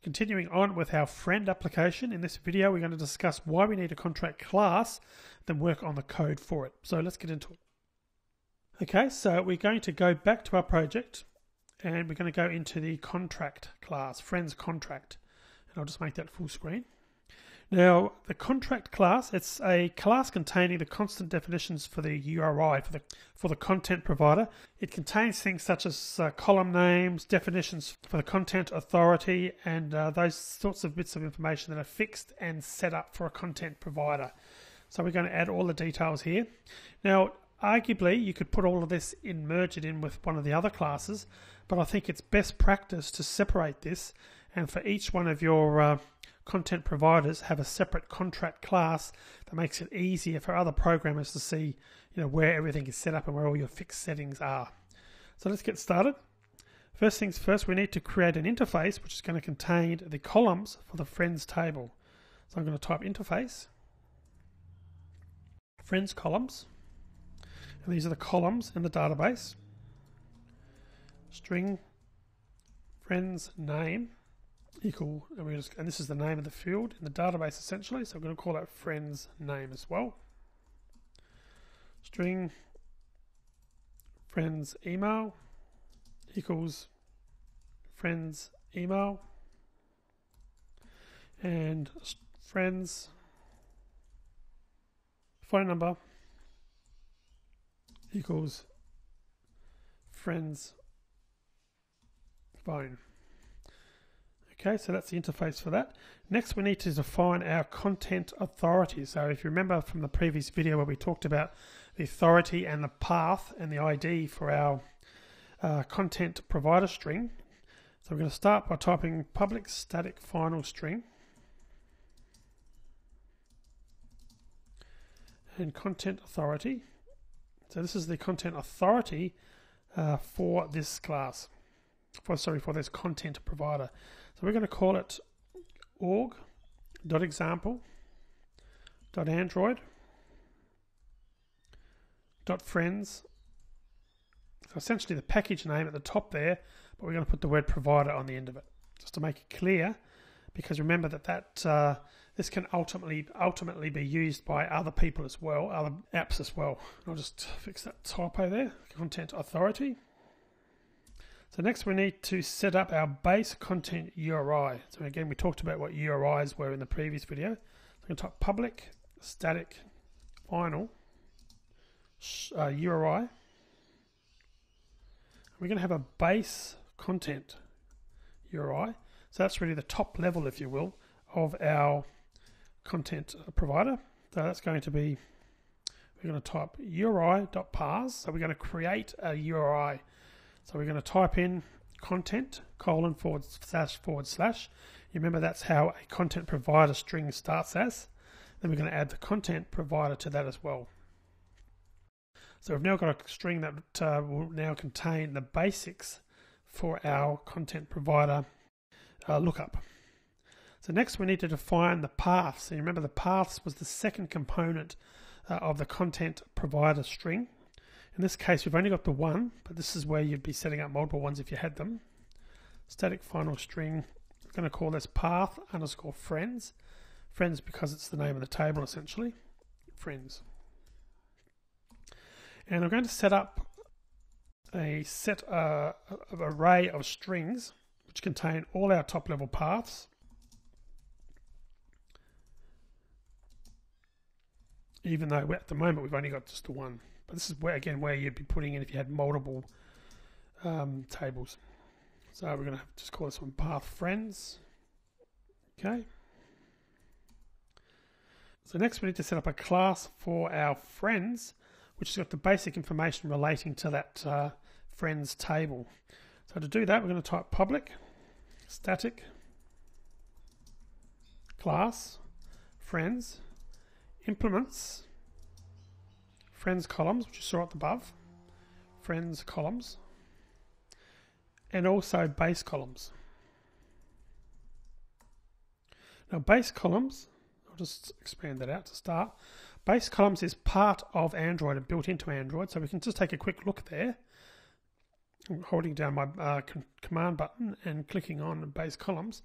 Continuing on with our friend application, in this video we're going to discuss why we need a contract class, then work on the code for it. So let's get into it. Okay, so we're going to go back to our project and we're going to go into the contract class, friends contract. And I'll just make that full screen. Now, the contract class, it's a class containing the constant definitions for the URI, for the content provider. It contains things such as column names, definitions for the content authority, and those sorts of bits of information that are fixed and set up for a content provider. So we're going to add all the details here. Now, arguably, you could put all of this in, merge it in with one of the other classes, but I think it's best practice to separate this, and for each one of your content providers have a separate contract class that makes it easier for other programmers to see, where everything is set up and where all your fixed settings are. So let's get started. First things first, we need to create an interface which is going to contain the columns for the friends table. So I'm going to type interface, friends columns, and these are the columns in the database. String friends name equal, and this is the name of the field in the database essentially, so I'm going to call that friends name as well. String friends email equals friends email, and friends phone number equals friends phone. Okay, so that's the interface for that. Next, we need to define our content authority. So if you remember from the previous video where we talked about the authority and the path and the ID for our content provider string. So we're going to start by typing public static final string and content authority. So this is the content authority for this class, for this content provider. So we're going to call it org.example.android.friends. So essentially the package name at the top there, but we're going to put the word provider on the end of it, just to make it clear, because remember that this can ultimately be used by other people as well, other apps as well. I'll just fix that typo there, content authority. So next we need to set up our base content URI. So again, we talked about what URIs were in the previous video. So I'm going to type public static final URI. We're going to have a base content URI. So that's really the top level, if you will, of our content provider. So that's going to be, we're going to type URI.parse. So we're going to create a URI. So we're going to type in content : // You remember that's how a content provider string starts as. Then we're going to add the content provider to that as well. So we've now got a string that will now contain the basics for our content provider lookup. So next we need to define the paths. So you remember the paths was the second component of the content provider string. In this case, we've only got the one, but this is where you'd be setting up multiple ones if you had them. Static final string, we're going to call this path _ friends. Friends because it's the name of the table essentially. Friends. And I'm going to set up a array of strings which contain all our top level paths. Even though at the moment we've only got just the one. But this is where you'd be putting in if you had multiple tables. So we're going to just call this one path friends. Okay. So next we need to set up a class for our friends, which has got the basic information relating to that friends table. So to do that, we're going to type public static class friends implements friends columns, which you saw at the above, friends columns, and also base columns. Now base columns, I'll just expand that out to start. Base columns is part of Android and built into Android, so we can just take a quick look there. holding down my command button and clicking on base columns,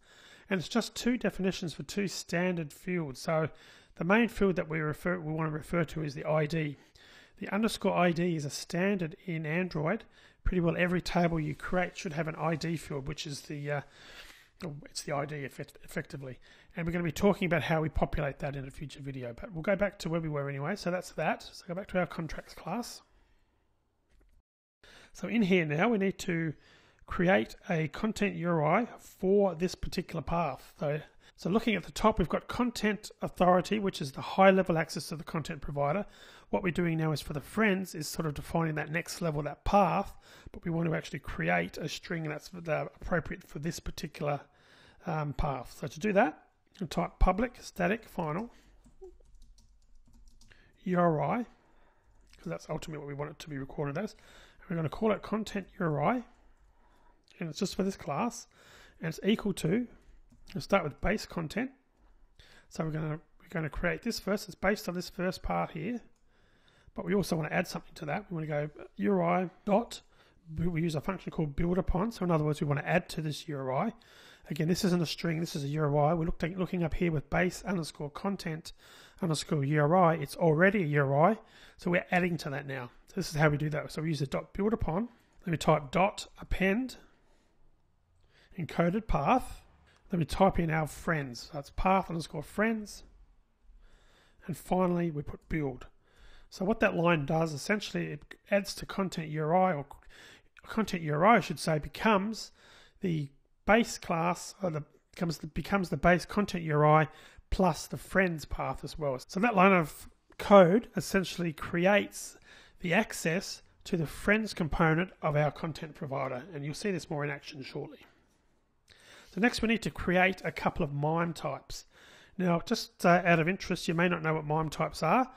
and it's just two definitions for two standard fields. So the main field that we want to refer to is the ID. The underscore ID is a standard in Android. Pretty well every table you create should have an ID field, which is it's the ID effectively. And we're going to be talking about how we populate that in a future video, but we'll go back to where we were anyway. So that's that. So go back to our contracts class. So in here now we need to create a content URI for this particular path. So looking at the top, we've got content authority, which is the high level access to the content provider. What we're doing now is for the friends is sort of defining that next level, that path, but we want to actually create a string that's appropriate for this particular path. So to do that, we'll type public static final URI, because that's ultimately what we want it to be recorded as. We're going to call it content URI, and it's just for this class, and it's equal to, we'll start with base content. So we're going to create this first. It's based on this first part here, but we also want to add something to that. We want to go URI dot, we use a function called build upon. So in other words, we want to add to this URI. Again, this isn't a string, this is a URI. We're looking up here with base underscore content underscore URI. It's already a URI, so we're adding to that now. So this is how we do that. So we use a dot build upon. Then we type dot append encoded path. Then we type in our friends. So that's path underscore friends. And finally, we put build. So what that line does, essentially, it adds to content URI, or content URI, I should say, becomes the base class, or becomes the base content URI plus the friends path as well. So that line of code essentially creates the access to the friends component of our content provider, and you'll see this more in action shortly. So next we need to create a couple of MIME types. Now, just out of interest, you may not know what MIME types are.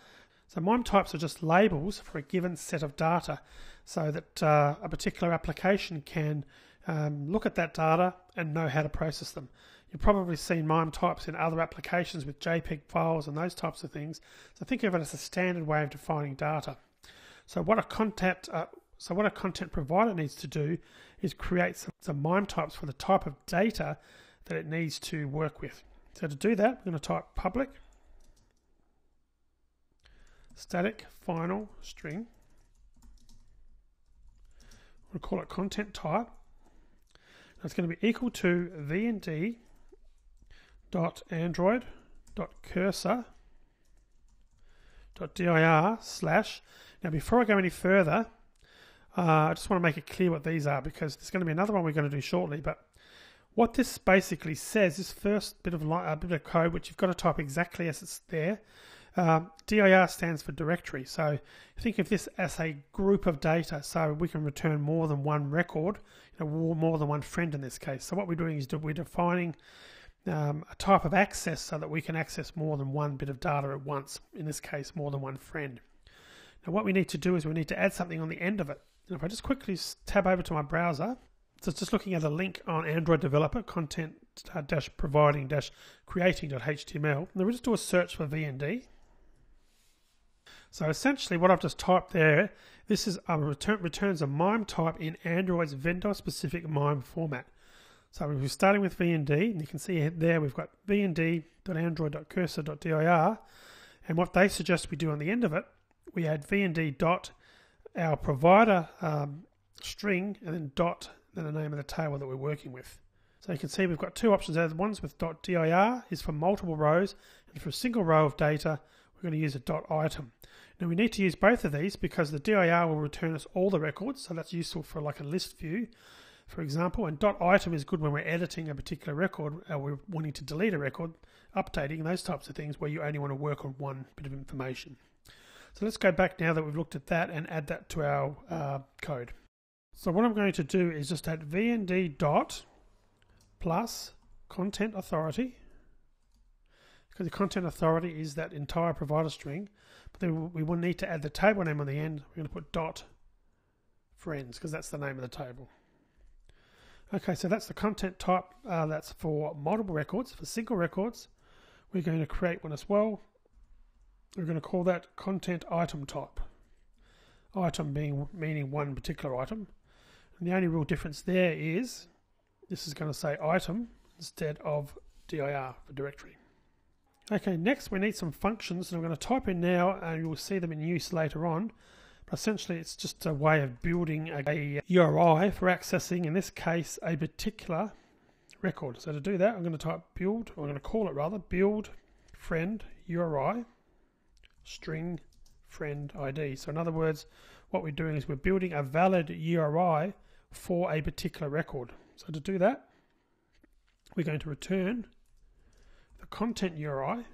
So MIME types are just labels for a given set of data, so that a particular application can look at that data and know how to process them. You've probably seen MIME types in other applications with JPEG files and those types of things. So think of it as a standard way of defining data. So what a content provider needs to do is create some MIME types for the type of data that it needs to work with. So to do that, we're going to type public static final string. We'll call it content type. It's going to be equal to vnd.android.cursor.dir / Now before I go any further, I just want to make it clear what these are, because there's going to be another one we're going to do shortly. But what this basically says, this first bit of code, which you've got to type exactly as it's there, dir stands for directory. So think of this as a group of data, so we can return more than one record, more than one friend in this case. So what we're doing is we're defining a type of access so that we can access more than one bit of data at once, in this case more than one friend. Now what we need to do is we need to add something on the end of it. And if I just quickly tab over to my browser, so it's just looking at a link on Android Developer, content-providing-creating.html. Then we just do a search for VND. So essentially what I've just typed there, this is returns a MIME type in Android's vendor-specific MIME format. So we're starting with VND, and you can see there we've got vnd.android.cursor.dir, and what they suggest we do on the end of it, we add vnd dot our provider string, and then dot, then the name of the table that we're working with. So you can see we've got two options there. The ones with .dir is for multiple rows, and for a single row of data, we're going to use a .item. Now we need to use both of these because the dir will return us all the records, so that's useful for like a list view, for example, and .item is good when we're editing a particular record, or we're wanting to delete a record, updating, those types of things where you only want to work on one bit of information. So let's go back now that we've looked at that and add that to our code. So what I'm going to do is just add vnd dot plus content authority, because the content authority is that entire provider string, but then we will need to add the table name on the end. We're going to put dot friends, because that's the name of the table. Okay, so that's the content type. That's for multiple records. For single records, we're going to create one as well. We're going to call that content item type. Item meaning one particular item. And the only real difference there is this is going to say item instead of dir for directory. Okay, next we need some functions, and I'm going to type in now and you'll see them in use later on. But essentially it's just a way of building a URI for accessing, in this case, a particular record. So to do that, I'm going to type build, or I'm going to call it rather, build friend URI string friend ID. So in other words, what we're doing is we're building a valid URI for a particular record. So to do that, we're going to return the content URI.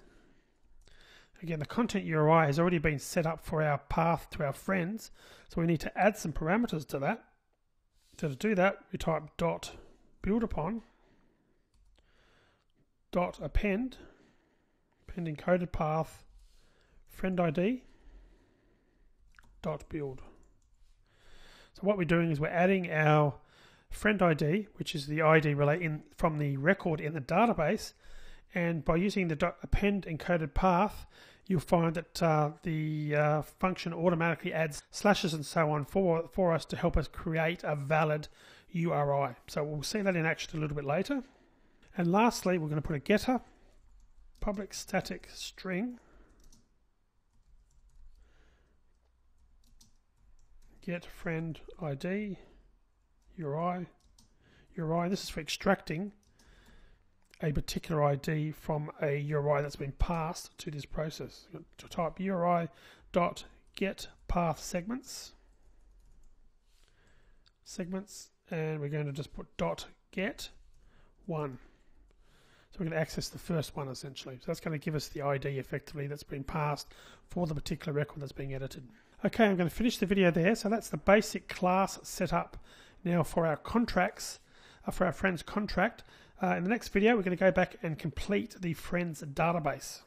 Again, the content URI has already been set up for our path to our friends, so we need to add some parameters to that. So to do that, we type dot build upon dot append encoded path friend ID dot build. So what we're doing is we're adding our friend ID, which is the ID from the record in the database, and by using the .append encoded path, you'll find that the function automatically adds slashes and so on for us to help us create a valid URI. So we'll see that in action a little bit later. And lastly, we're going to put a getter, public static string, get friend ID URI. This is for extracting a particular ID from a URI that's been passed to this process. To type URI dot get path segments, and we're going to just put dot get one. So we're going to access the first one essentially. So that's going to give us the ID effectively that's been passed for the particular record that's being edited. Okay, I'm going to finish the video there. So that's the basic class setup now for our contracts, for our friends contract. In the next video, we're going to go back and complete the friends database.